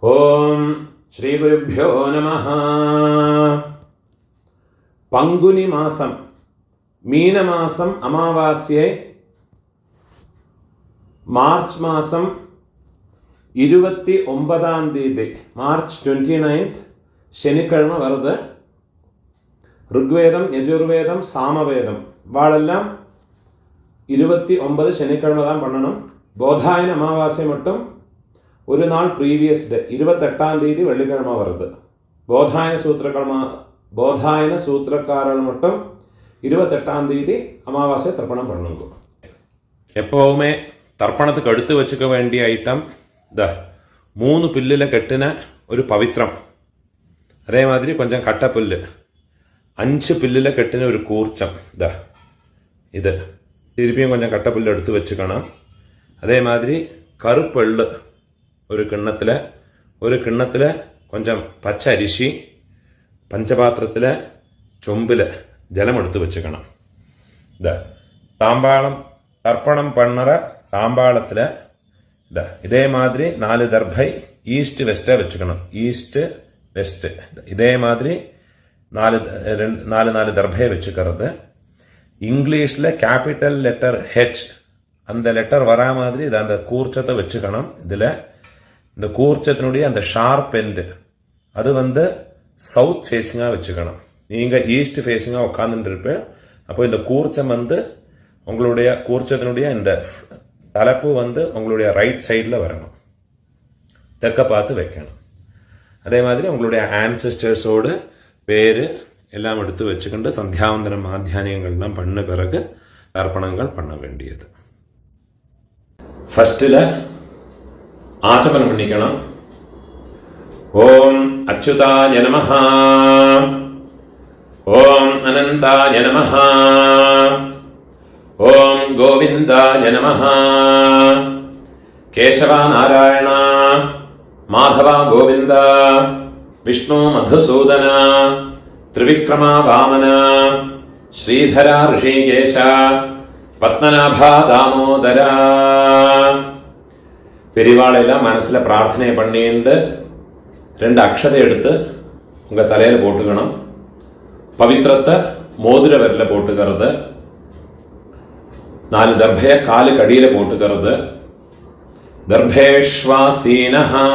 ഓം ശ്രീ ഗുരുഭ്യോ നമഃ. പങ്കുനി മാസം, മീനമാസം അമാവാസ്യെ മാർച്ച് മാസം 29 തീയതി, മാർച്ച് 29 ശനിക്കിഴമ வருது. ഋഗ്വേദം, യജുർവേദം, സാമവേദം வாழெல்லாம் 29 சனிக்கிழமை தான் பண்ணணும். போதாயன அமாவாசை மட்டும் ஒரு நாள் ப்ரீவியஸ் டே 28 தேதி வெள்ளிக்கிழமை வருது. போதாயன சூத்திரக்காரர்கள் மட்டும் 28 தேதி அமாவாசை தர்ப்பணம் பண்ணுங்க. எப்பவுமே தர்ப்பணத்துக்கு எடுத்து வச்சுக்க வேண்டிய ஐட்டம் 3 புல்லில கட்டின ஒரு பவித்ரம், அதே மாதிரி கொஞ்சம் கட்ட புல்லு, 5 புல்லில கட்டின ஒரு கூர்ச்சம், இது திருப்பியும் கொஞ்சம் கட்ட புல்லு எடுத்து வச்சுக்கணும். அதே மாதிரி கருப்பெள்ளு ஒரு கிண்ணத்தில் கொஞ்சம் பச்சை அரிசி, பஞ்சபாத்திரத்தில் சொம்பில் ஜலம் எடுத்து வச்சுக்கணும். தாம்பாளம் தர்ப்பணம் பண்ணுற தாம்பாளத்தில் இதே மாதிரி 4 தர்பை ஈஸ்ட் வெஸ்ட்டை வச்சுக்கணும். ஈஸ்ட் வெஸ்ட் இதே மாதிரி 4 தர்பையை வச்சுக்கிறது. இங்கிலீஷில் கேபிட்டல் லெட்டர் ஹெச், அந்த லெட்டர் வரா மாதிரி இதை அந்த கூர்ச்சத்தை வச்சுக்கணும். இதில் இந்த கூர்ச்சத்தினுடைய அந்த ஷார்ப் எண்டு அது சவுத் ஃபேஸிங்காக வச்சுக்கணும். நீங்கள் ஈஸ்ட் ஃபேஸிங்காக உட்காந்துட்டு இருப்பேன். அப்போ இந்த கூர்ச்சம் உங்களுடைய கூர்ச்சத்தினுடைய இந்த தலைப்பு உங்களுடைய ரைட் சைடில் வரணும், தெற்க பார்த்து வைக்கணும். அதே மாதிரி உங்களுடைய ஆன்செஸ்டர்ஸோடு பேர் எல்லாம் எடுத்து வச்சுக்கிண்டு சந்தியாவந்தனம் மாத்தியானியங்கள்லாம் பண்ண பிறகு தர்ப்பணங்கள் பண்ண வேண்டியது. ஃபர்ஸ்டில் ஆச்சமனம் பண்ணிக்கணும். ஓம் அச்சுதாய நமஹ, ஓம் அனந்தாய நமஹ, ஓம் கோவிந்தாய நமஹ, கேசவா நாராயண மாதவா கோவிந்த, விஷ்ணு மதுசூதன, திரிவிக்ரமா வாமன, ஸ்ரீதரா ரிஷிகேஷ, பத்மநாபா தாமோதரா. பெரியவாளெல்லாம் மனசில் பிரார்த்தனை பண்ணிட்டு 2 அக்ஷதை எடுத்து உங்கள் தலையில் போட்டுக்கணும். பவித்திரத்தை மோதிர விரலில் போட்டுக்கிறது. 4 தர்பையை காலுக்கு அடியில் போட்டுக்கிறது. தர்பேஷ்வாசீனஹா,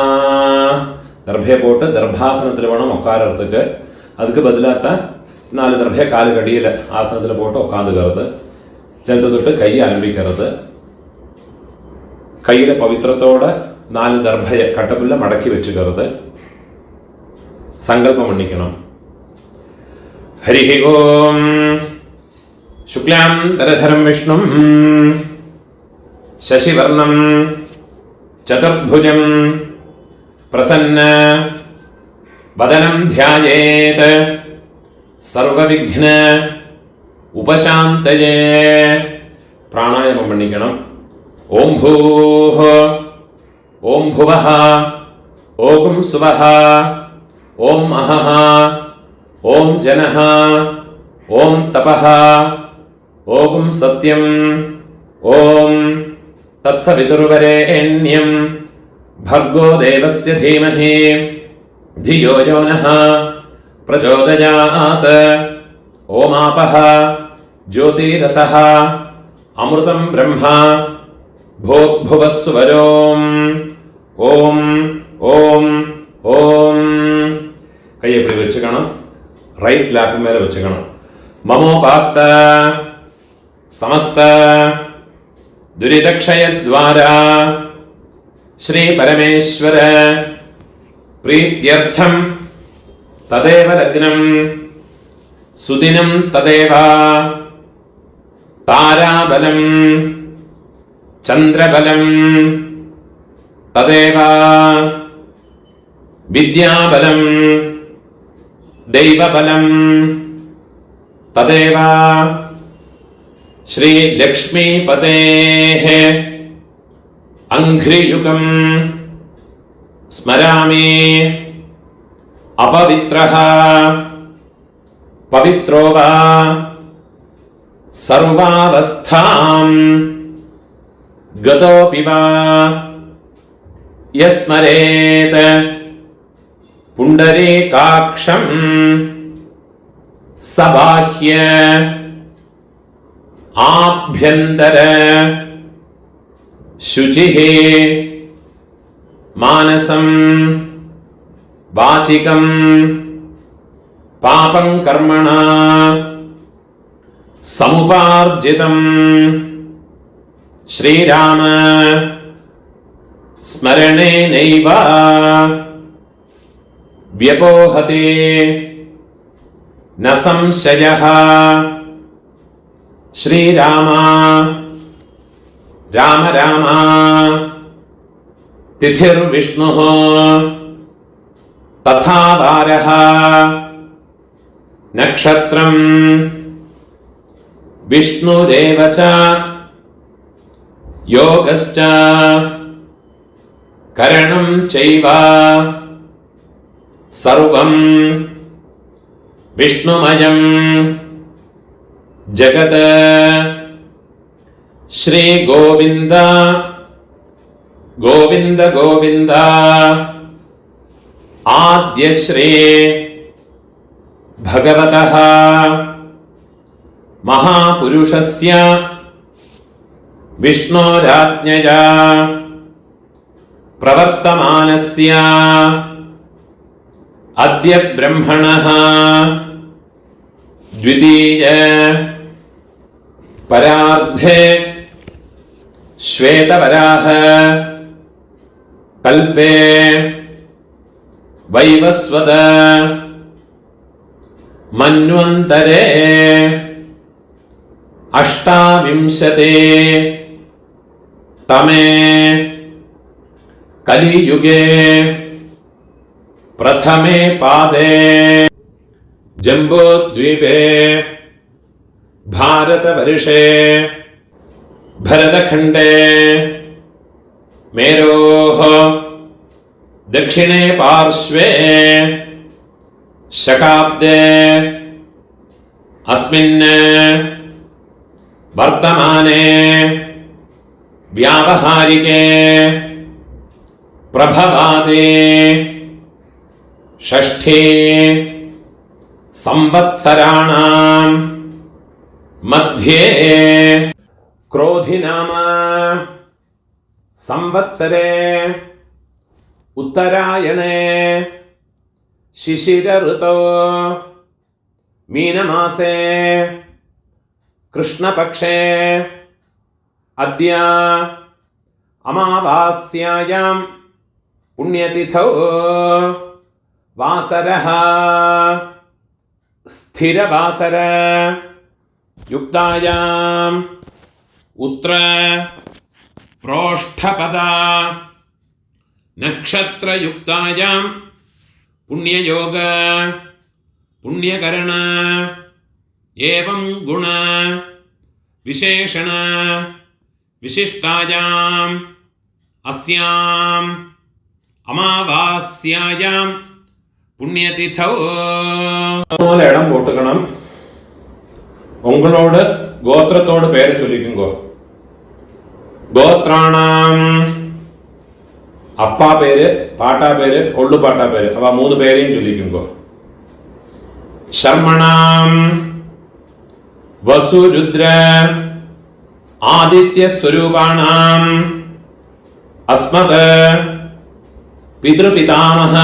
தர்பையை போட்டு தர்பாசனத்தில் வேணும் உட்காரத்துக்கு. அதுக்கு பதிலாக 4 தர்பையை காலுக்கு அடியில் ஆசனத்தில் போட்டு உட்காந்துக்கிறது. ஜலத்தை தொட்டு கையை அனுப்பிக்கிறது. கையில் பவித்திரத்தோட 4 தர்பையை கட்டப்புல்ல மடக்கி வச்சுக்கிறது. சங்கல்பம் பண்ணிக்கணும். ஹரி ஓம் சுக்லாம் தரதரம் விஷ்ணும் சசிவர்ணம் சதுர்புஜம் பிரசன்ன வதனம் தியாயேத் சர்வவிக்ன உபசாந்தயே. பிராணாயாமம் பண்ணிக்கணும். ஓம் பூஹ, ஓம் புவஹ, ஓம் சுவஹ, ஓம் அஹஹ, ஓம் ஜனஹ, ஓம் தபஹ, ஓம் சத்யம், ஓம் தத்சவிதுர்வரேண்யம் भर्गो देवस्य धीमहि धियो यो नः प्रचोदयात्. ओमापः ज्योतिरसः अमृतं ब्रह्मा भूर्भुवस्सुवरोम्. ओम ओम ओम. கையை இப்படி வச்சுக்கணும். ரைட் லேப் மேலே வச்சுக்கணும். மமோபாத்த சமஸ்த துரிதக்ஷயத்வாரா ஸ்ரீ பரமேஸ்வர பிரீத்யர்த்தம் ததேவ லக்னம் சுதினம் ததேவ தாராபலம் சந்திரபலம் ததேவ வித்யாபலம் தெய்வபலம் ததேவ ஸ்ரீ லக்ஷ்மீபதேஹ அங்க்ரியுகம் ஸ்மராமி. अपवित्रः पवित्रो वा सर्वावस्थां गतोऽपि वा യസ്മരേത് പുണ്ടരീകാക്ഷം സബാഹ്യ ആഭ്യന്തര ശുചിഃ മാനസം വാചികം പാപം കർമ്മണ സമുപാർജിതം ശ്രീരാമ സ്മരണേനൈവ വ്യപോഹതി ന സംശയഃ. ശ്രീരാമ രാമ രാമ തിഥിർവിഷ്ണുഃ തഥാ വാരഃ നക്ഷത്രം വിഷ്ണുരേവ ച യോഗശ്ച കരണം ചൈവ സർവം വിഷ്ണുമയം ജഗത്. ശ്രീ ഗോവിന്ദ ഗോവിന്ദ ഗോവിന്ദ. ആദ്യശ്രീ ഭഗവതഃ മഹാപുരുഷസ്യ വിഷ്ണോരാജ്ഞയാ പ്രവർത്തമാനസ്യ അദ്യ ബ്രഹ്മണഃ ദ്വിതീയ പരാർദ്ധേ ശ്വേതവരാഹ കൽപേ വൈവസ്വത മന്വന്തരേ അഷ്ടാവിംശതേ തമേ കലിയുഗേ പ്രഥമേ പാദേ ജംബോദ്വീപേ ഭാരതവർഷേ ഭരതഖണ്ഡേ മേരോഃ ദക്ഷിണേ പാർശ്വേ ശകാബ്ദേ അസ്മിൻ വർത്തമാനേ വ്യാവഹാരികേ പ്രഭവാദേ ഷഷ്ഠേ സംവത്സരാണാം മധ്യേ ക്രോധിനാമ സംവത്സരേ ഉത്തരായണേ ശിശിര ഋതോ മീനമാസേ കൃഷ്ണപക്ഷേ അദ്യ അമാവാസ്യായാം പുണ്യതിഥൗ വാസരഃ സ്ഥിരവാസര യുക്തായാം ഉത്ര പ്രോഷ്ഠപദ നക്ഷത്രയുക്തായാം പുണ്യയോഗ പുണ്യകരണ ഏവം ഗുണ വിശേഷണ വിശിഷ്ടായാം അസ്യാം അമാവാസ്യായാം പുണ്യതിഥൗ. ഇടം പോട്ടുക്കണം. ഉങ്ങളോട് ഗോത്രത്തോട് പേര് ചൊല്ലിക്കുങ്കോ. ഗോത്രാണാം അപ്പാ പേര്, പാട്ടാ പേര്, കൊള്ളുപാട്ടാ പേര്, അവ മൂന്ന് പേരെയും ചൊല്ലിക്കുങ്കോ. ശർമ്മണാം വസുരുദ്ര ആദിത്യ സ്വരൂപാണാം അസ്മത് പിതൃപിതാമഹ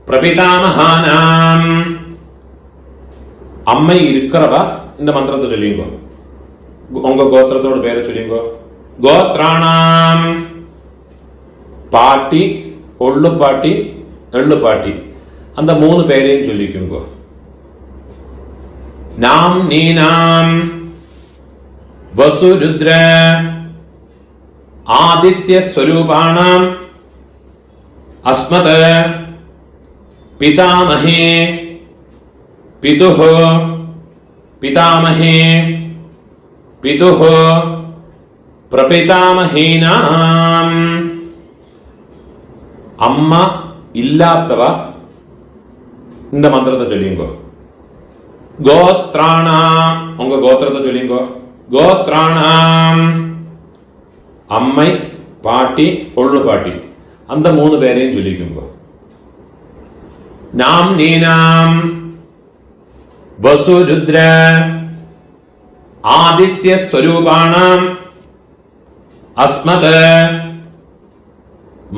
പ്രപിതാമഹാനാം. അമ്മ ഇരിക്കറവ இந்த മന്ത്രത്തെ ചൊല്ലിങ്കോ. ഉങ്ക ഗോത്രത്തോട് പേര് ചൊല്ലിങ്കോ. ഗോത്രാണാം പാട്ടി, കൊള്ളുപാട്ടി, എള്ളുപാട്ടി அந்த മൂന്ന് പേരെയും ചൊല്ലിക്കുങ്കോ. നാം നീനാം വസുരുദ്ര ആദിത്യ സ്വരൂപാണാം അസ്മത് പിതാമഹേ പിതുഃ പിതാമഹേ പിതുഃ പ്രപിതാമഹീനാം. അമ്മ ഇല്ലാത്തവ இந்த മന്ത്രത്തെ ചൊല്ലിങ്കോ. ഗോത്രാണാം ഉങ്ക ഗോത്രത്തെ ചൊല്ലിങ്കോ. ഗോത്രാണാം അമ്മൈ പാട്ടി, കൊള്ളുപാട്ടി அந்த 3 பேரையும் சொல்லிக்குங்க. நாம் நீனாம் வசு ருத்ர ஆதித்ய ஸ்வரூபாணாம் அஸ்மத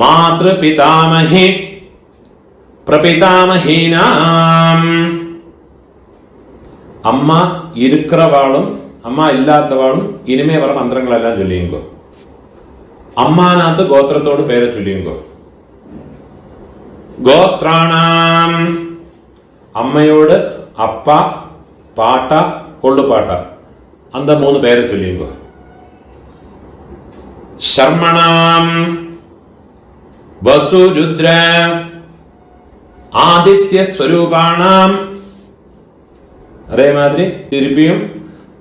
மாத்ரு பிதாமஹி பிரபிதாமஹீனாம். அம்மா இருக்கிறவாளும் அம்மா இல்லாதவாளும் இனிமே வர மந்திரங்கள் எல்லாம் சொல்லியுங்கோ. அம்மாநாத்து கோத்திரத்தோடு பேரை சொல்லியுங்கோ. கோத்ராணாம் அம்மையோடு அப்பா பாட்டா கொள்ளு பாட்டா அந்த 3 பேரை சொல்லியுங்கோ. சர்மணாம் வசு ருத்ர ஆதித்ய ஸ்வரூபாணாம். அதே மாதிரி திருப்பியும்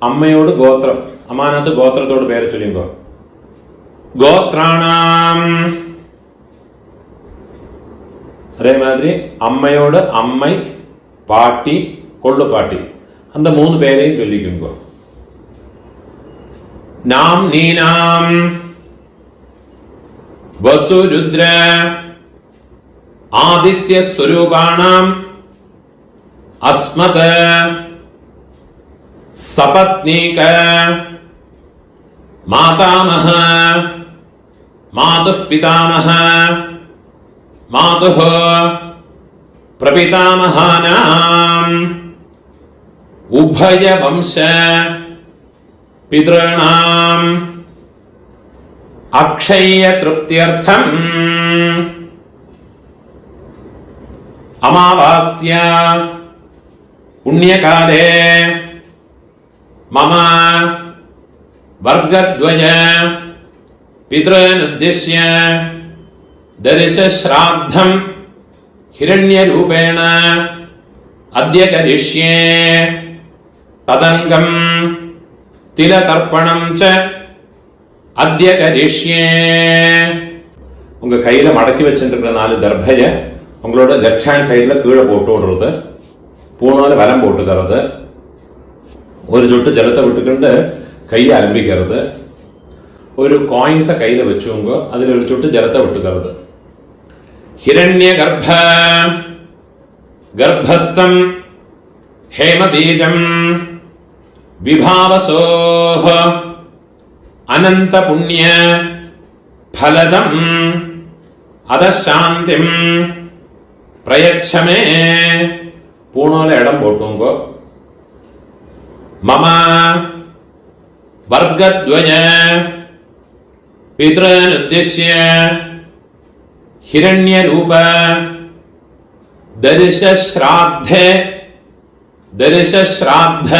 அம்மையோடு கோத்திரம் அம்மாநாத்து கோத்திரத்தோடு பேரை சொல்லிங்கோ. கோத்ராணாம் அதே மாதிரி அம்மையோடு அம்மை பாட்டி கொள்ளு பாட்டி அந்த 3 பேரையும் சொல்லிக்குங்கோ. நாம் நீனாம் வசு ருத்ர ஆதித்ய ஸ்வரூபாணாம் அஸ்மத சபத்னீக மாதாமஹ மாதுः பிதாமஹ மாதுः பிரபிதாமஹானாம் உபய வம்ச பித்ருணாம் அக்ஷய திருப்தியர்த்தம் அமாவாஸ்யா புண்ணியகாலே மம வர்கத்வய பித்ருனுத்திஷ்ய தரிசஸ்ராத்தம் ஹிரண்யரூபேண அத்ய கரிஷ்யே ததங்கம் திலதர்ப்பணம் ச அத்ய கரிஷ்யே. உங்க கையில மடக்கி வச்சிருக்கிற 4 தர்பைய உங்களோட லெஃப்ட் ஹேண்ட் சைட்ல கீழே போட்டு விடுறது, பூனால வலம் போட்டுக்கிறது, ஒரு சொட்டு ஜலத்தை விட்டுக்கிண்டு கையை ஆரம்பிக்கிறது, ஒரு காயின்ஸை கையில வச்சுங்க, அதில் ஒரு சொட்டு ஜலத்தை விட்டுக்கிறது. ஹிரண்ய கர்ப்ப கர்ப்பஸ்தம் ஹேமபீஜம் விபாவசோஹ அனந்த புண்ணிய ஃபலதம் அதசாந்திம் பிரயச்சமே. பூணோல இடம் போட்டுங்கோ. மம வர்கத்வய பித்ருனுத்திஷ்ய ஹிரண்யரூப தரிசஸ்ராத்த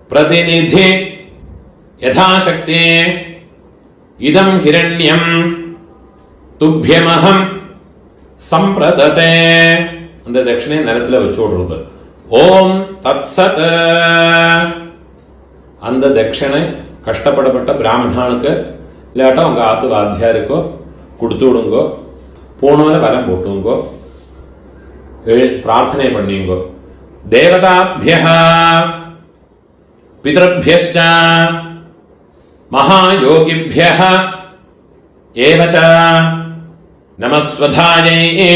பிரதிநிதி யதாசக்தி இதம் ஹிரண்யம் துப்யமஹம் சம்பிரததே. அந்த தட்சிணை நிலத்தில் வச்சு விடுறது. ஓம் தத்சத். அந்த தட்சிணை கஷ்டப்படப்பட்ட பிராமணனுக்கு இல்லாட்டா உங்க ஆத்து வாத்தியாருக்கோ கொடுத்து விடுங்கோ. போனோல வலம் போட்டுங்கோ, பிரார்த்தனை பண்ணிங்கோ. தேவதாபியः பிதృभ्यश्च மகாயோகிभ्यः ஏவ ச நமஸ்வதாயை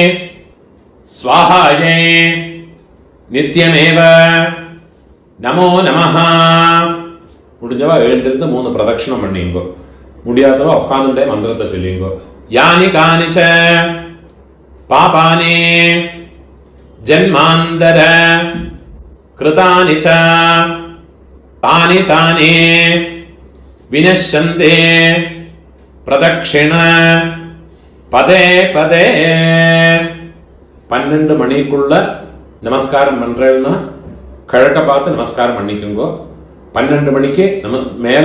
ஸ்வாஹாயை நித்யமேவ நமோ நமஹ. முடிஞ்சவா எழுந்திருந்து 3 பிரதட்சணம் பண்ணிங்கோ. முடியாதவா உட்கார்ந்துட்டே மந்திரத்தை சொல்லிங்கோ. யானி கானிச்ச பாபானி ஜன்மாந்தர கிருதானி ச தானி தானி வினஷ்யந்தே பிரதட்சிண பதே பதே. 12 மணிக்குள்ள நமஸ்காரம் பண்றேன்னா கிழக்க பார்த்து நமஸ்காரம் பண்ணிக்குங்கோ. 12 மணிக்கு மேல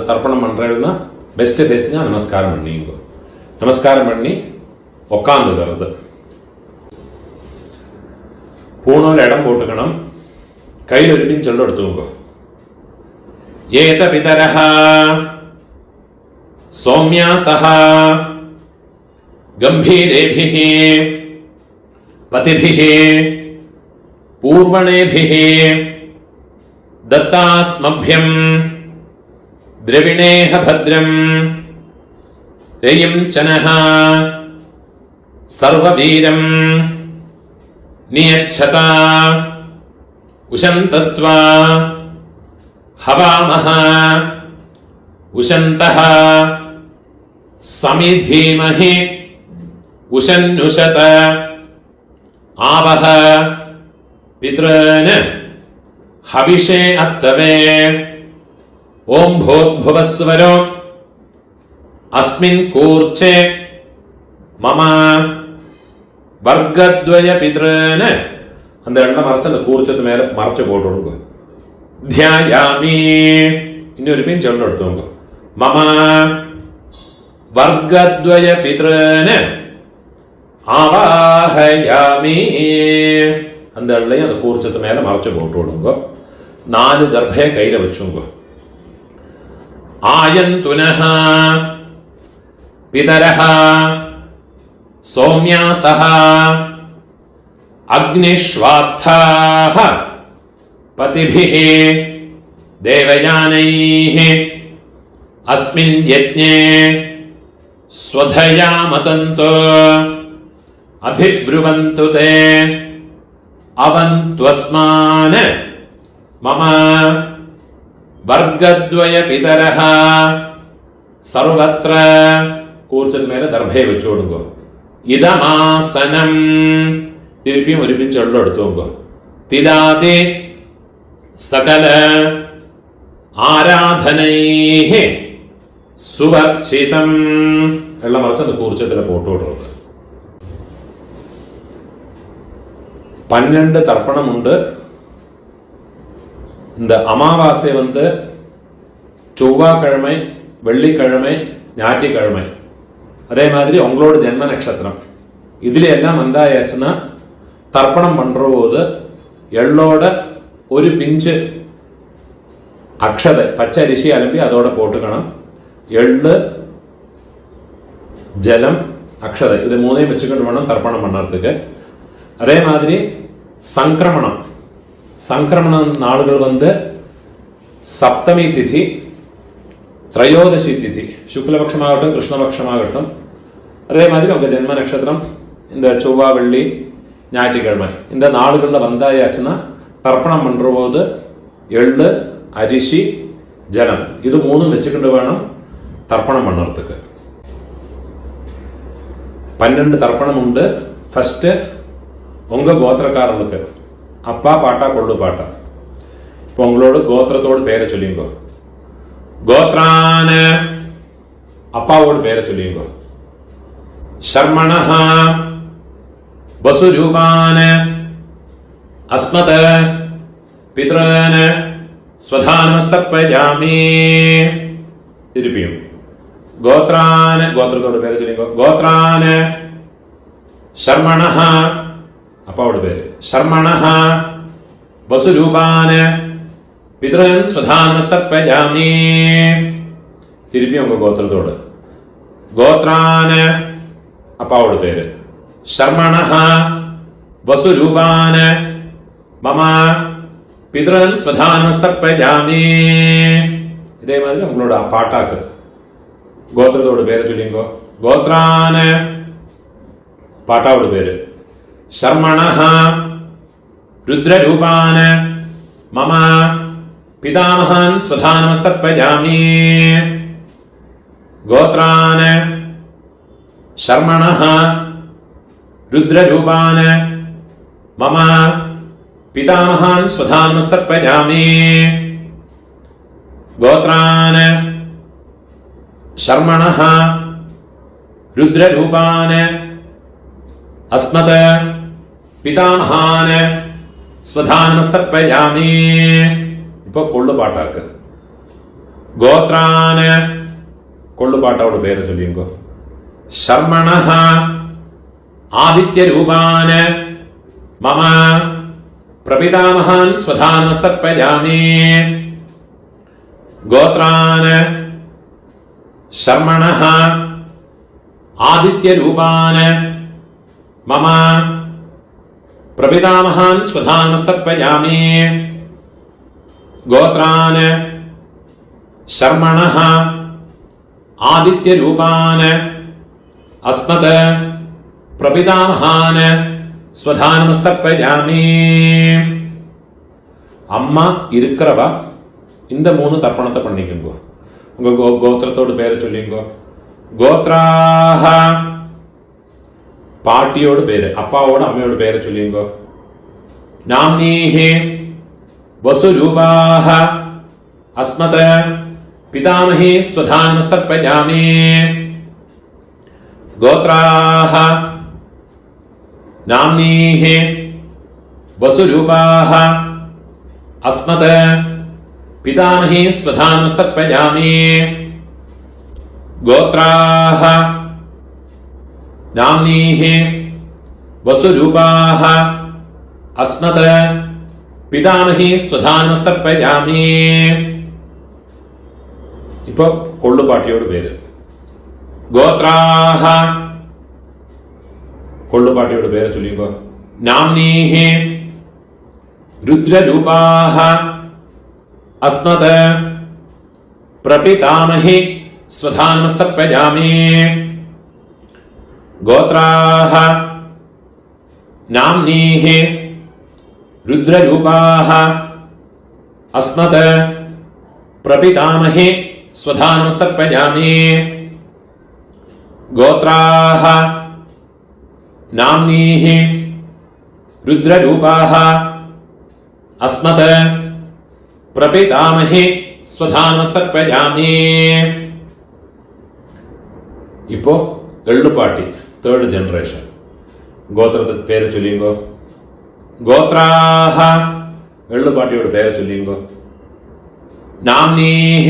தர்ப்பணம் பண்றேன்னா பெஸ்ட் ஃபேஸிங்க நமஸ்காரம் பண்ணிங்கோ. நமஸ்காரம் பண்ணி உக்காந்துக்கிறது. பூணோல இடம் போட்டுக்கணும். கையில் ஒரு பின் சொல்ல எடுத்துக்கோ. ஏத பிதரஹ சௌம்யாசஹ கம்பீரேபிஹ பதிபிஹ பூர்வணேபிஹ தத்தாஸ்மभ्यं द्रविणेह भद्रं രയും ചനഃ സർവവീരം നിയച്ഛത ഉശന്തസ്ത്വാ ഹവാമഹ ഉശന്തഃ സമിധീമഹി ഉശന്നുശത ആവഹ പിതॄന് ഹവിഷേ അത്തവേ ഓം ഭൂർഭുവസ്വരോ അസ്മിൻ കൂർച്ചേ മമ വർഗദ്വയ പിതॄന് அந்த எண்ணெய் மறைச்சு அந்த கூர்ச்சத்து மேல மறைச்சு போட்டுடுங்க. தியாயாமி இன்னொரு பின் சொல்ல எடுத்துங்க. மம വർഗദ്വയ പിതॄന് ആവാഹയാമി அந்த எண்ணெயை அந்த கூர்ச்சத்து மேல மறைச்சு போட்டு விடுங்க. 4 தர்பையை கையில வச்சுங்க. ஆயந்துனஹ பிதரஹ சௌம்யாசஹ அக்னிஷ்வாத்தாஹ பதிபிஹ தேவயானைஹ அஸ்மின் யஜ்ஞே ஸ்வதயா மதந்தோ அதிப்ருவந்து தே அவந்த்வஸ்மான மம വർഗദ്വയ പിതരഃ സർവത്ര കൂർച്ചത് മേലെ ദർഭയെ വെച്ചു കൊടുക്കുക. ഇതമാസനം തിരുപ്പിയും ഒരുപ്പിച്ച് വെള്ളം എടുത്തു നോക്കുക. തിലാതെ സകല ആരാധനൈഃ സുവർച്ചിതം വെള്ളം മറച്ചത് കൂർച്ചത്തിലെ പോട്ടു കൊടുക്കുക. 12 தர்ப்பணமுண்டு. இந்த அமாவாசை செவ்வாய்க்கிழமை, வெள்ளிக்கிழமை, ஞாயிற்றுக்கிழமை, அதே மாதிரி உங்களோட ஜென்ம நட்சத்திரம் இதுல எல்லாம் வந்தாயாச்சுன்னா தர்ப்பணம் பண்ற போது எள்ளோட ஒரு பிஞ்சு அக்ஷதை பச்சை அரிசி அலம்பி அதோட போட்டுக்கணும். எள்ளு, ஜலம், அக்ஷதை இது 3ஐயும் வச்சுக்கிட்டு வேணும் தர்ப்பணம் பண்ணுறதுக்கு. அதே மாதிரி சங்கிரமண நாளுகள் சப்தமி திதி, திரையோதசி திதி, சுக்லபக்ஷமாகட்டும் கிருஷ்ணபக்ஷமாகட்டும், அதே மாதிரி உங்கள் ஜென்ம நட்சத்திரம் இந்த செவ்வாய், வெள்ளி, ஞாயிற்றுக்கிழமை இந்த நாளுகளில் வந்தாயாச்சுன்னா தர்ப்பணம் பண்ணுற போது எள்ளு, அரிசி, ஜலம் இது 3ம் வச்சுக்கிட்டு வேணும் தர்ப்பணம் பண்ணுறதுக்கு. 12 தர்ப்பணம் உண்டு. ஃபஸ்ட்டு உங்கள் கோத்திரக்காரனுக்கு அப்பா பாட்டா கொள்ளு பாட்டா. இப்போ உங்களோட கோத்திரத்தோடு பேரை சொல்லிங்கோ. கோத்ரான அப்பாவோட பேரை சொல்லிங்கோ. சர்மணஹ வசுரூபான அஸ்மத பித்ரான ஸ்வதானமஸ்தப்பயாமி. திருப்பியும் கோத்ரான கோத்திரத்தோட பேரை சொல்லிங்கோ. கோத்ரான சர்மணஹ அப்பாவோட பேரு. சர்மணஹ வசுரூபான பித்ரன் ஸ்வதானமஸ்தப்பயாமி. திருப்பி உங்க கோத்திரத்தோடு. கோத்ரான அப்பாவோட பேரு. சர்மணஹ வசுரூபான மம பித்ரன் ஸ்வதானமஸ்தப்பயாமி. இதே மாதிரி உங்களோட பாட்டாக்கு கோத்திரத்தோட பேரை சொல்லிங்கோ. கோத்ரான பாட்டாவோட பேரு. சர்மணஹ ருத்ரரூபான மம பிதாமகன் ஸ்வதானமஸ்தப்பயாமி. கோத்ரான சர்மணஹ ருத்ரரூபான மம பிதாமகன் ஸ்வதானமஸ்தப்பயாமி. கோத்ரான சர்மணஹ ருத்ரரூபான அஸ்மத பிதாமகான ஸ்வதானமஸ்தப்பயாமி. இப்போ கொள்ளு பாட்டாக்கு கோத்ரான கொள்ளு பாட்டாவோட பேரை சொல்லிங்கோ. சர்மணஹ ஆதித்ய ரூபான மம பிரபிதாமகான் ஸ்வதானமஸ்தப்பயாமி. கோத்ரான சர்மணஹ ஆதித்ய ரூபான மம பிரபிதாமகான் ஸ்வதானமஸ்தப்பயாமி. கோத்ரான சர்மணஹ ஆதித்ய ரூபான अस्मत् प्रपितामहान् स्वधानमस्तर्पयामि. அம்மா இருக்கிறவா இந்த 3 தர்ப்பணத்தை பண்ணிக்கோங்க. உங்க கோத்திரத்தோட பேரை சொல்லிங்கோ. கோத்ராஹ பாட்டியோட பேரு, அப்பாவோட அம்மையோட பேரை சொல்லிங்கோ. நாம்னீஹி வசுரூபாஹ அஸ்மத் பிதாமஹி ஸ்வதானமஸ்தர்ப்பயாமி. கோத்ராஹ நாம்னீஹி வசுரூபாஹ अस्मत् पितामही स्वधानमस्तर्पयामि. गोत्राः नाम्नीः वसुरूपाः अस्मत् पितामही स्वधानमस्तर्पयामि. இப்போ கொள்ளுப்பாட்டியோட பேரு. கோத்ராः கொள்ளுப்பாட்டியோட பேரை சொல்லிக்கோ. நாம்னீः रुद्ररूपाः अस्मत् प्रपितामहि स्वधानमस्तर्पयामि. गोत्राः नाम्नीः रुद्ररूपाः अस्मत् प्रपितामहि स्वधानमस्तर्पयामि. गोत्राः नाम्नीः रुद्ररूपाः अस्मत् प्रपितामहि स्वधानमस्तर्पयामि. இப்போ எள்ளுப்பாட்டி தேர்ட் ஜெனரேஷன். கோத்திரத்துக்கு பேரை சொல்லிங்கோ. கோத்ராஹ எள்ளுப்பாட்டியோட பேரை சொல்லிங்கோ. நாம்னீஹ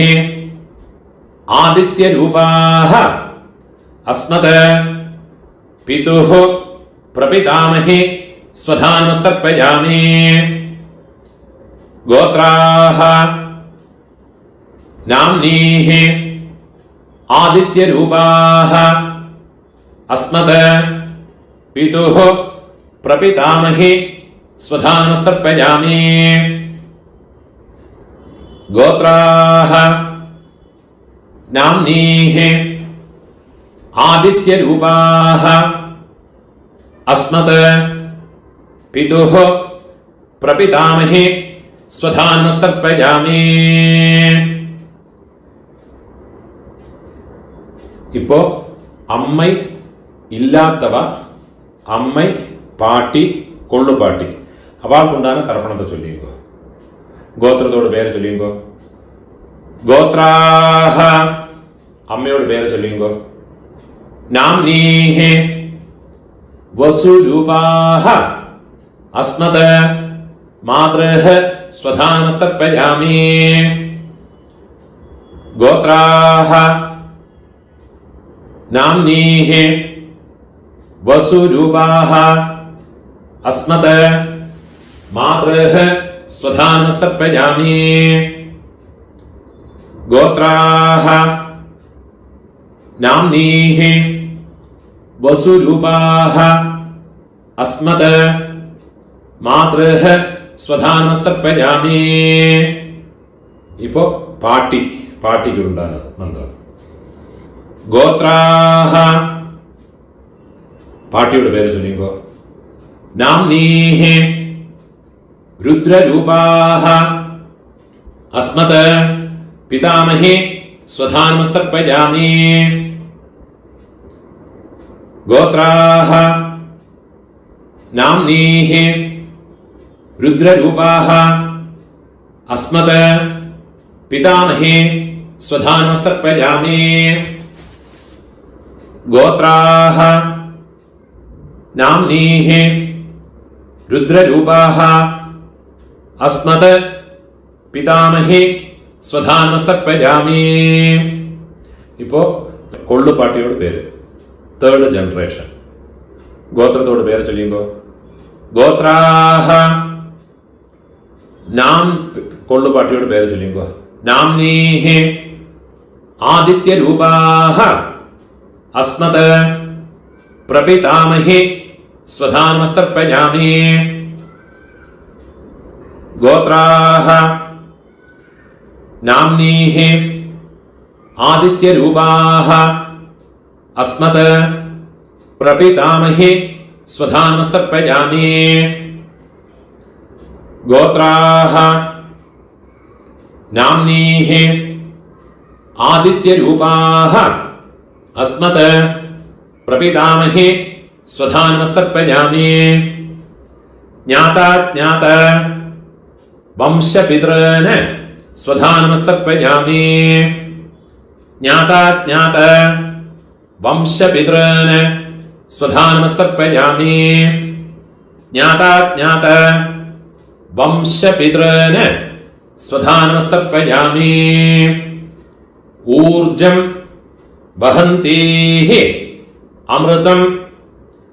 ஆதித்ய ரூபாஹ அஸ்மத் பிதுஹ பிரபிதாமஹி ஸ்வதானமஸ்தர்ப்பயாமி. गोत्राः नाम्नीः आदित्यरूपाः अस्मत् पितुः प्रपितामहि स्वधानमस्तर्पयामि. गोत्राः नाम्नीः आदित्यरूपाः अस्मत् पितुः प्रपितामहि स्वधानमस्तर्पयामि. இப்போ அம்மை இல்லாதவ, அம்மை பாட்டி கொள்ளு பாட்டி அவளுக்கு உண்டான தர்ப்பணத்தை சொல்லிங்கோ. கோத்திரத்தோட பேரை சொல்லிங்கோ. கோத்ராஹ அம்மையோட பேரை சொல்லிங்கோ. நாம்னீஹ வசுரூபாஹ அஸ்மத் मातृः स्वधानमस्तर्पयामि. गोत्राः नाम्नीः वसुरूपाः अस्मत् मातृः स्वधानमस्तर्पयामि. गोत्राः नाम्नीः वसुरूपाः अस्मत् मातृः स्वधानमस्तर्पयामि. இப்போ பாட்டிக்கு உண்டான மந்திரம். கோத்ராஹ பாட்டியோட பேரை சொல்லிங்கோ. நாம்னீஹ रुद्ररूपाः अस्मत् पितामहि स्वधानमस्तर्पयामि. गोत्राः नाम्नीः रुद्ररूपाः अस्मत् पितामहि स्वधानमस्तर्पयामि. गोत्राः नाम्नीः रुद्ररूपाः अस्मत् पितामहि स्वधानमस्तर्पयामि. இப்போ கொள்ளுப்பாட்டியோட பேரு தேர்ட் ஜெனரேஷன். கோத்திரத்தோட பேரை சொல்லிங்கோ. கோத்ராஹ நாம் கொள்ளுப்பாட்டியோட பேரை சொல்லிங்கோ. நாம்னீஹ ஆதித்ய ரூபாஹ அஸ்மத் பிரபிதாமஹி ஸ்வதானமஸ்தர்ப்பயாமி. गोत्राः नाम्नीः आदित्यरूपाः अस्मत् प्रपितामही स्वधानमस्तर्पयामि। गोत्राः नाम्नीः आदित्यरूपाः अस्मत् प्रपितामही स्वधानमस्तर्पयामि। ज्ञाता ज्ञात वंशपितॄन् स्वधानमस्तर्पयामि। ज्ञाता ज्ञात वंशपितॄन् स्वधानमस्तर्पयामि। ज्ञाता ज्ञात वंशपितॄन् स्वधानमस्तर्पयामि। ऊर्जं वहन्तीः अमृतं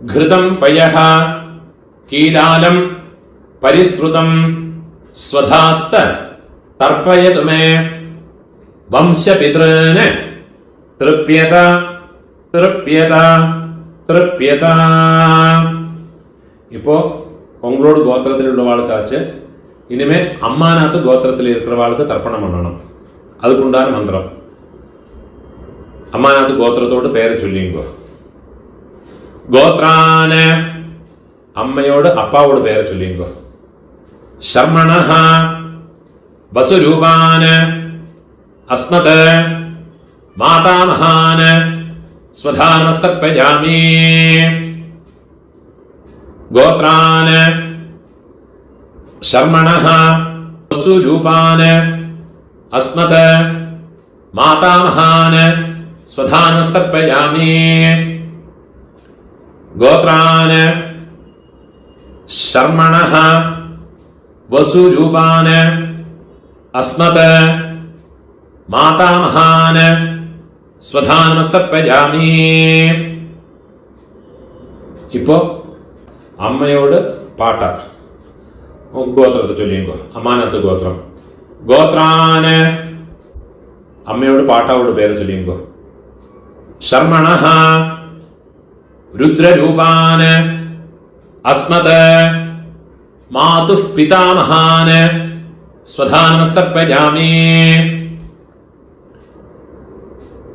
घृतं पयः कीलालं परिसृतं स्वधास्त तर्पयतु मे। वंशपितॄन् तृप्यत तृप्यत तृप्यत। இப்போ உங்களோட கோத்திரத்தில் உள்ளவாளுக்காச்சு இனிமே அம்மாநாத்து கோத்திரத்தில் இருக்கிறவாளுக்கு தர்ப்பணம் பண்ணணும். அதுக்கு உண்டான மந்திரம். அம்மாநாத்து கோத்திரத்தோட பேரை சொல்லிங்கோ. கோத்ரான அம்மையோட அப்பாவோட பேரை சொல்லிங்கோ. சர்மணஹ வசுரூபான அஸ்மத் மாதாமகான் ஸ்வதானமஸ்தர்ப்பயாமி. गोत्रान् शर्मणः वसुरूपान् अस्मत् मातामहान् स्वधानमस्तर्पयामि. गोत्रान् शर्मणः वसुरूपान् अस्मत् मातामहान् स्वधानमस्तर्पयामि. இப்போ അമ്മയോട് പാട്ട ഗോത്രത്തെ ചൊല്ലിക്കോ. അമ്മാനത്ത് ഗോത്രം. ഗോത്രാന് അമ്മയോട് പാട്ടാവോട് പേര് ചൊല്ലിക്കോ. ശർമണഃ രുദ്രരൂപാന് അസ്മത് മാതുഃ പിതാമഹാന് സ്വധാനമസ്തർപ്പയാമി.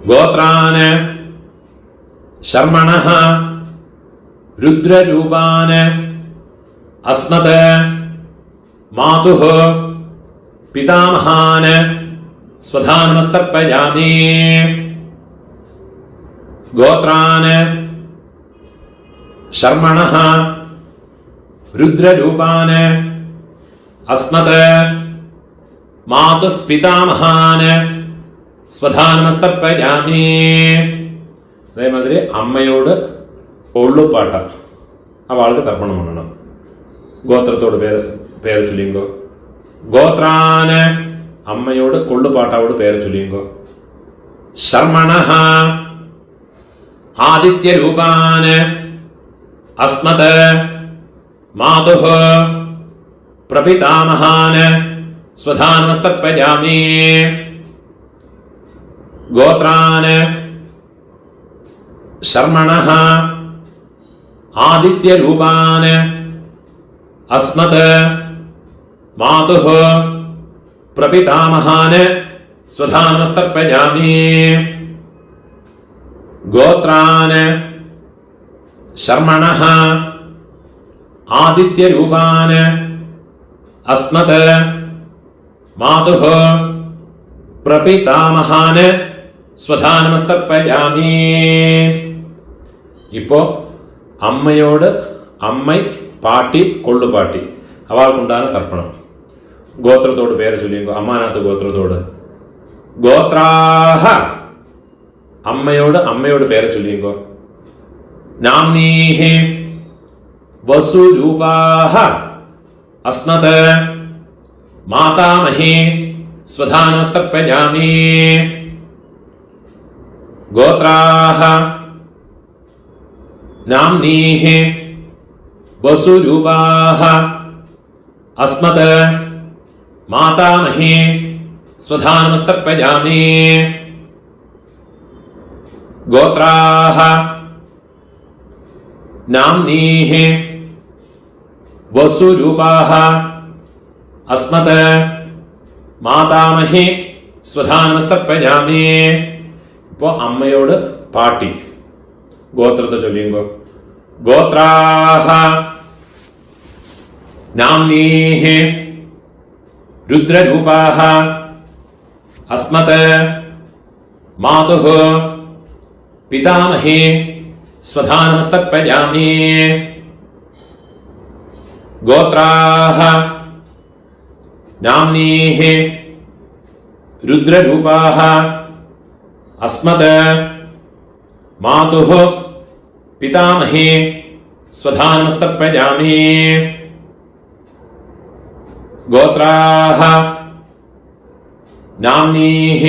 ഗോത്രാന് ശർമണഃ രുദ്രരൂപാന് അസ്മത് മാതുഃ പിതാമഹാന് സ്വധാനമസ്തർപ്പയാമി. ഗോത്രാന് ശർമണഃ രുദ്രരൂപാന് അസ്മത് മാതുഃ പിതാമഹാന് സ്വധാനമസ്തർപ്പയാമി. അതേമാതിരി അമ്മയോട് ഒള്ളുപാട്ട അവൾക്ക് തർപ്പണം பண்ணണം. ഗോത്രത്തോട് പേര് ചൊല്ലിങ്കോ. ഗോത്രാന് അമ്മയോട് കൊള്ളുപാട്ടാവോട് പേര് ചൊല്ലിങ്കോ. ശർമണഃ ആദിത്യരൂപാന് അസ്മത് മാതുഃ പ്രപിതാമഹാന് സ്വധാനമസ്തർപ്പയാമി. ഗോത്രാന് ശർമണഃ ആദിത്യരൂപാന് അസ്മത് മാതുഃ പ്രപിതാമഹാന് സ്വധാനമസ്തർപ്പയാമി. ഗോത്രാന് ശർമണഃ ആദിത്യരൂപാന് അസ്മത് മാതുഃ പ്രപിതാമഹാന് സ്വധാനമസ്തർപ്പയാമി. ഇപ്പോ അമ്മയോട് അമ്മൈ പാട്ടി കൊള്ളുപാട്ടി അവൾക്കുണ്ടാണ് തർപ്പണം. ഗോത്രത്തോട് പേര് ചൊല്ലിക്കോ. അമ്മാനാത്ത് ഗോത്രത്തോട്. ഗോത്രാഹ അമ്മയോട് പേര് ചൊല്ലിക്കോ. നാംനീഹി വസുരൂപാഹ അസ്മത് മാതാമഹി സ്വധാനമസ്തർപ്പയാമി. ഗോത്രാഹ നാംനീഹി വസുരൂപാഹ അസ്മത് മാതാമഹി സ്വധാനമസ്തർപ്പയാമി. ഗോത്രാഹ നാംനീഹി വസുരൂപാഹ അസ്മത് മാതാമഹി സ്വധാനമസ്തർപ്പയാമി. ഇപ്പോൾ അമ്മയോട് പാട്ടി ഗോത്രത്തെ ചൊല്ലിങ്കോ. गोत्राः नाम्नीः रुद्ररूपाः अस्मत् मातुः पितामही स्वधानमस्तर्पयामि। गोत्राः नाम्नीः रुद्ररूपाः अस्मत् मातुः पितामही स्वधानमस्तर्पयामि। गोत्राः नाम्नीः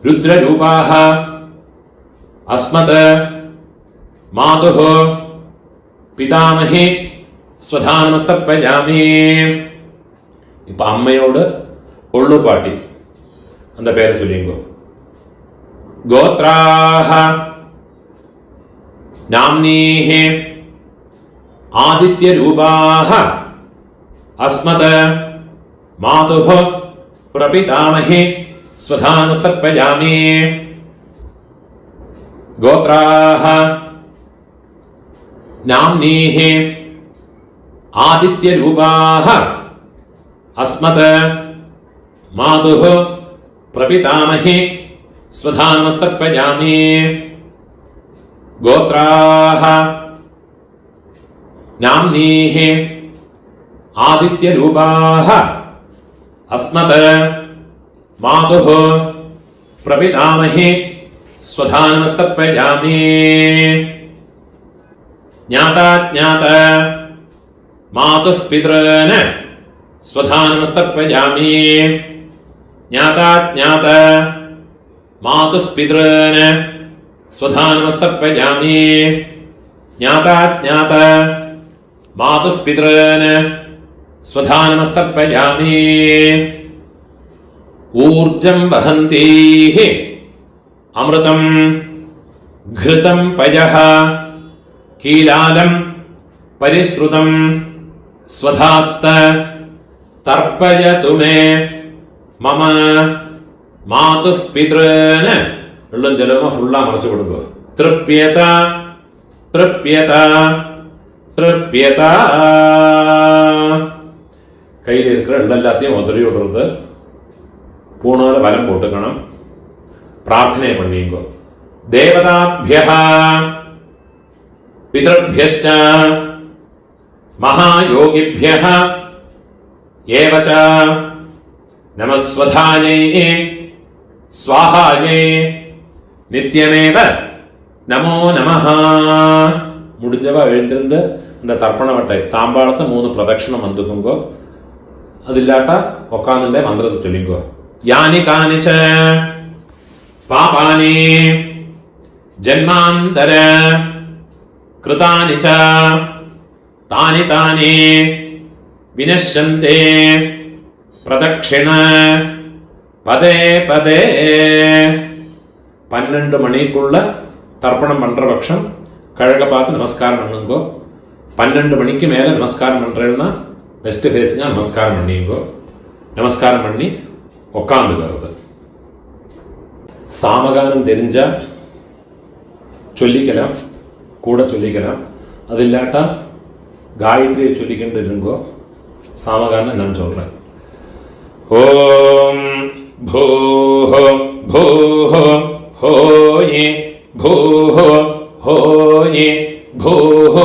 रुद्ररूपाः अस्मत् मातुः पितामही स्वधानमस्तर्पयामि. இப்போ அம்மையோடு ஒள்ளு பாட்டி அந்த பேரை சொல்லிங்கோ. கோத்ராஹ நாம்னீஹ ஆதித்யரூபாஹ அஸ்மத் மாதுஹ பிரபிதாமஹி ஸ்வதானமஸ்தர்ப்பயாமி. கோத்ராஹ நாம்னீஹ ஆதித்யரூபாஹ अस्मत् मातुः प्रपितामही स्वधानमस्तर्पयामि. गोत्राः नाम्नीः आदित्यरूपाः अस्मत् मातुः प्रपितामही स्वधानमस्तर्पयामि. ज्ञाता ज्ञात मातुः पितॄन् स्वधानमस्तर्पयामि. ज्ञाता ज्ञात मातुः पितॄन् स्वधानमस्तर्पयामि. ज्ञाता ज्ञात मातुः पितॄन् स्वधानमस्तर्पयामि. ऊर्जं वहन्तीः अमृतं घृतं पयः कीलालं परिश्रुतं स्वधास्त तर्पयतु मे मम मातुः पितॄन्. எள்ளும் ஜலமா ஃபுல்லா மறைச்சு கொடுங்க. திருப்யத திருப்யத திருப்யத. கையில் இருக்கிற எல்லாத்தையும் உதறி விடுறது. பூணால வலம் போட்டுக்கணும். பிரார்த்தனை பண்ணிங்கோ. தேவதாभ्यः पितृभ्यश्च महायोगिभ्यः एव च नमस्वधायै स्वाहायै नित्यमेव नमो नमः. முடிஞ்சவா எழுந்திருந்து இந்த தர்ப்பண வட்டை தாம்பாளத்தை 3 பிரதட்சணம் வந்துக்குங்கோ. அது இல்லாட்டா உட்காந்துட்டே மந்திரத்தை சொல்லிங்கோ. யானி கானிச்ச பாபானி ஜன்மாந்தர கிருதானி ச தானி தானி வினஷ்யந்தே பிரதக்ஷிண பதே பதே. 12 மணிக்குள்ள தர்ப்பணம் பண்ற பட்சம் கழக பார்த்து நமஸ்காரம் பண்ணுங்கோ. 12 மணிக்கு மேல நமஸ்காரம் பண்றேன்னா வெஸ்ட் ஃபேஸிங்கா நமஸ்காரம் பண்ணிங்கோ. நமஸ்காரம் பண்ணி உட்காந்துக்கிறது. சாமகானம் தெரிஞ்சா சொல்லிக்கலாம், கூட சொல்லிக்கலாம். அது இல்லாட்டா காயத்ரியை சொல்லிக்கிட்டு இருங்கோ. சாமகானம் நான் சொல்றேன். ஓம் பூஹ பூஹ ஹோயி பூஹ ஹோயி பூஹ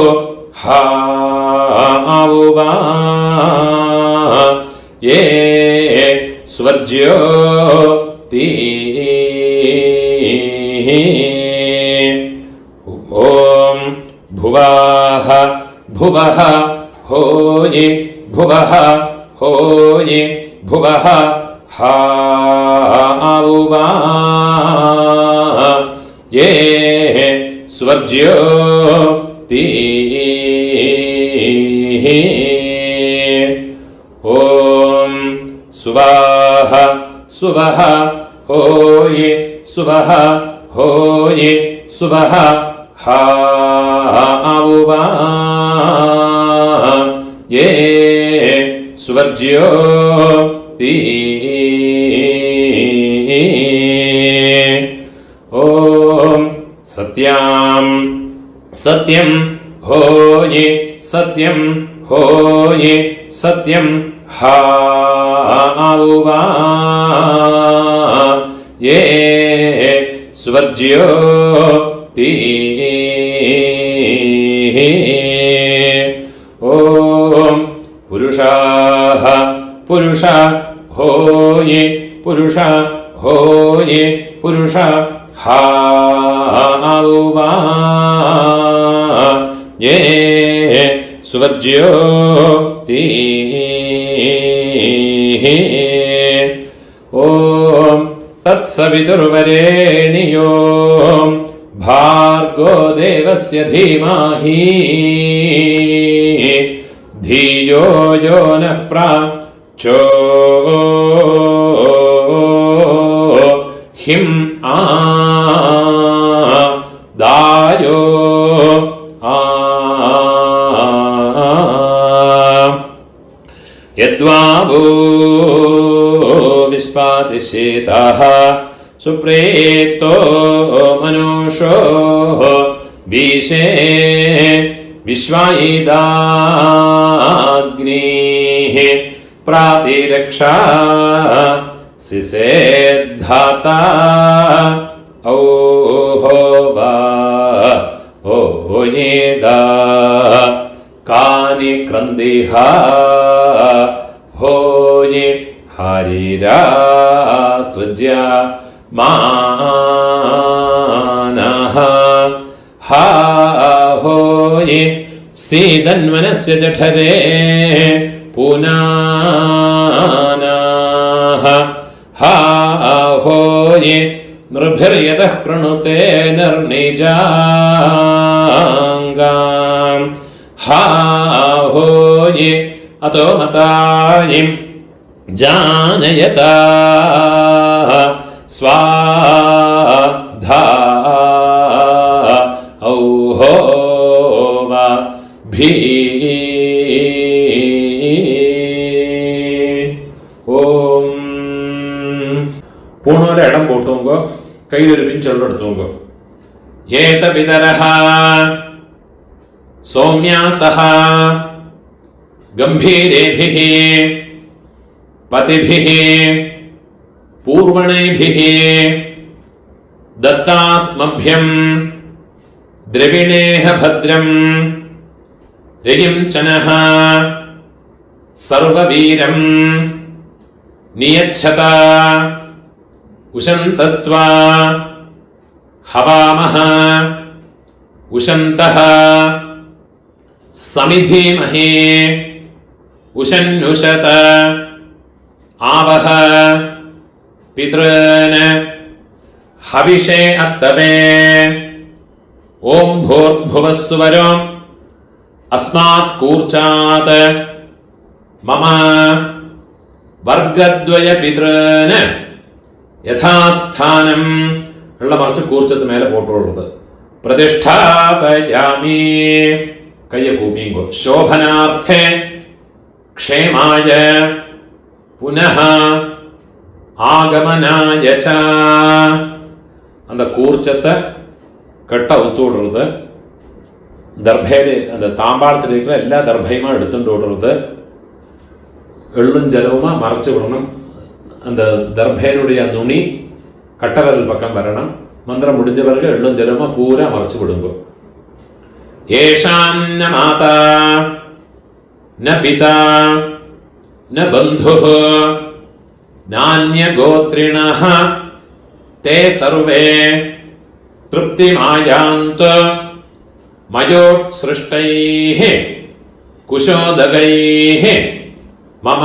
ஹாவுவா ஏ ஸ்வர்ஜ்யோ தீ. ஓம் भुवाः भुवः होयि भुवः होयि भुवः हावुवा ये स्वर्ज्यो ती. ॐ सुवाः सुवः होयि सुवः होयि सुवः हावुवा ये स्वर्ज्यो ती. ॐ सत्यां സത്യം ഹോയേ സത്യം ഹോയേ സത്യം ഹാവുവാ യേ സ്വർജ്യോ തീ ഓം പുരുഷാഃ പുരുഷ ഹോയേ പുരുഷ ഹോയേ പുരുഷ ഹാവുവാ യേ സ്വർജ്യോ തീ ഓം തത്സവിതുർവരേണ്യോ ഭാർഗോ ദേവസ്യ ധീമഹി ധിയോ യോ നഃ പ്രചോദിഹിം ദായോ യദ്വാവോ വിസ്പാതിശേതഃ സുപ്രേതോ മനുഷോ വീശേ വിശ്വായിദാഗ്നിഃ പ്രാതിരക്ഷാ സിസേദ്ധാതാ ഔഹോവാ ഓയേദാ കാനി ക്രന്ദിഹ ഹോയേ ഹരിരാസൃജ്യ മാനഃ ഹാ ഹോയേ സീതന്വനസ്യ ജഠരേ പുനാനഃ ഹാ ഹോയേ നൃഭിർയതഃ കൃണുതേ നിർണിജാംഗാം ഹാ ഹോയേ അതോ മതായിം ജാനയത സ്വാധാ ഔഹോവ ഭീ ഓം പൂണോരെ ഇടം പോട്ടുങ്കോ കയ്യിലൊരു പിഞ്ചെള്ളം എടുത്തുങ്കോ ഏത പിതരഃ സൗമ്യാസഃ ഗംഭീരേഭിഃ പതിഭിഃ പൂർവണൈഭിഃ ദത്താസ്മഭ്യം ദ്രവിണേഹ ഭദ്രം രയിം ചനഃ സർവവീരം നിയച്ഛത ഉശന്തസ്ത്വാ ഹവാമഹ ഉശന്തഃ സമിധീമഹേ ഉശന്നുശത ആവഹ പിതॄൻ ഹവിഷേ അത്തവേ ഓം ഭൂർഭുവസ്സുവരോ അസ്മാത് കൂർച്ചാത് മമ വർഗദ്വയ പിതॄൻ യഥാസ്ഥാനം ഉള്ള മറിച്ച് കൂർച്ചത്ത് മേലെ പോട്ടുള്ളത് പ്രതിഷ്ഠാപയാമി കയ്യ കൂപ്പിങ്കോ ശോഭനാർത്ഥേ ക്ഷേമായ പുനഃ ആഗമനായ ച அந்த கூர்ச்சத்தை கட்ட அவுத்து விடுறது தர்பையில் அந்த தாம்பாளத்தில் இருக்கிற எல்லா தர்பையுமா எடுத்துட்டு விடுறது எள்ளும் ஜலவுமா மறைச்சு விடணும் அந்த தர்பையினுடைய நுனி கட்டவரல் பக்கம் வரணும் மந்திரம் முடிஞ்ச பிறகு எள்ளும் ஜலவுமா பூரா மறைச்சு விடுங்க ஏஷாம் ந மாதா ந பிதா ந பந்துः நான்யகோத்ரிணः ते सर्वे तृप्तिमायान्तु मयोत्सृष्टैः कुशोदगैः मम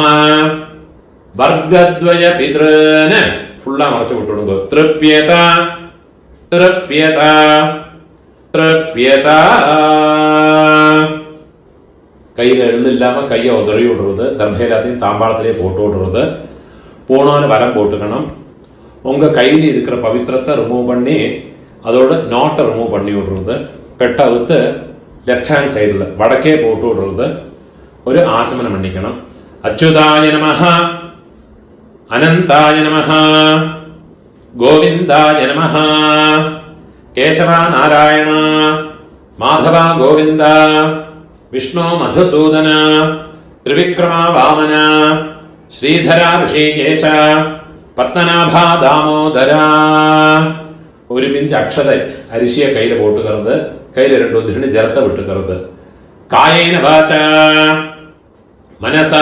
वर्गद्वय पितॄन् फुल्ला मरച്ചു വിട്ടുകൊടുക്കുക തൃപ്യത തൃപ്യത തൃപ്യത கையில் எள்ளு இல்லாமல் கையை உதறி விடுறது தர்பையிலாத்தையும் தாம்பாளத்திலேயே போட்டு விடுறது போனோன்னு வரம் போட்டுக்கணும் உங்கள் கையில் இருக்கிற பவித்திரத்தை ரிமூவ் பண்ணி அதோட நாட்டை ரிமூவ் பண்ணி விடுறது கெட்ட அவுத்து லெஃப்ட் ஹேண்ட் சைடில் வடக்கே போட்டு விடுறது ஒரு ஆச்சமனம் பண்ணிக்கணும் அச்சுதாய நமஹ அனந்தாய நமஹ கோவிந்தாய நமஹ கேசவ நாராயண மாதவ கோவிந்த விஷ்ணு மதுசூதன ത്രിവിക്രമ വാമന ശ്രീധര ഋഷികേശ പത്മനാഭ ദാമോദര. ഒരു പിഞ്ച് അക്ഷത അരിശിയ കയ്യിൽ പോട്ടുകരുത്, കയ്യിൽ രണ്ടു ധൃണി ജലത്തെ വിട്ടുകരുത്. കായേന വാച മനസ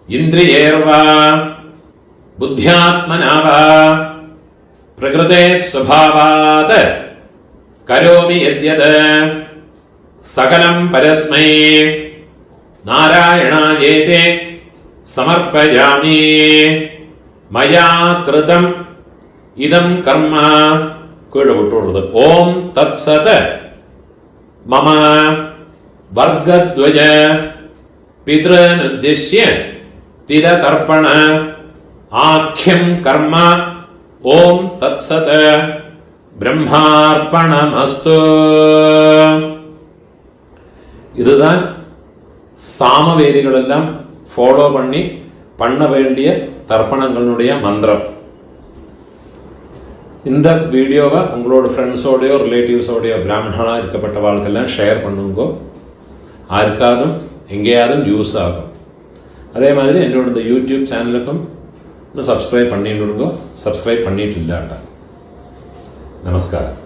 ഇന്ദ്രിയേർവ ബുദ്ധ്യാത്മനാവ പ്രകൃതേ സ്വഭാവാത് കരോമി യദ്യത് സകലം പരസ്മൈ നാരായണായേതി സമർപ്പയാമി. മയാ കൃതം ഇദം കർമ്മ കീഴ് വിട്ടുള്ളത്. ഓം തത്സത് മമ വർഗദ്വയ പിതൃനുദ്ദിശ്യ തിരതർപ്പണ ആഖ്യം കർമ്മ. ഓം തത്സത് ബ്രഹ്മാർപ്പണമസ്തു. இதுதான் சாமவேதிகளெல்லாம் ஃபாலோ பண்ண வேண்டிய தர்ப்பணங்களுடைய மந்திரம். இந்த வீடியோவை உங்களோட ஃப்ரெண்ட்ஸோடையோ ரிலேட்டிவ்ஸோடையோ பிராமணனாக இருக்கப்பட்டவாளுக்கெல்லாம் ஷேர் பண்ணுங்கோ. ஆருக்காதும் எங்கேயாவது யூஸ் ஆகும். அதே மாதிரி என்னோட இந்த யூடியூப் சேனலுக்கும் இன்னும் சப்ஸ்கிரைப் பண்ணிட்டு சப்ஸ்கிரைப் பண்ணிட்டு இல்லாட்டா. நமஸ்காரம்.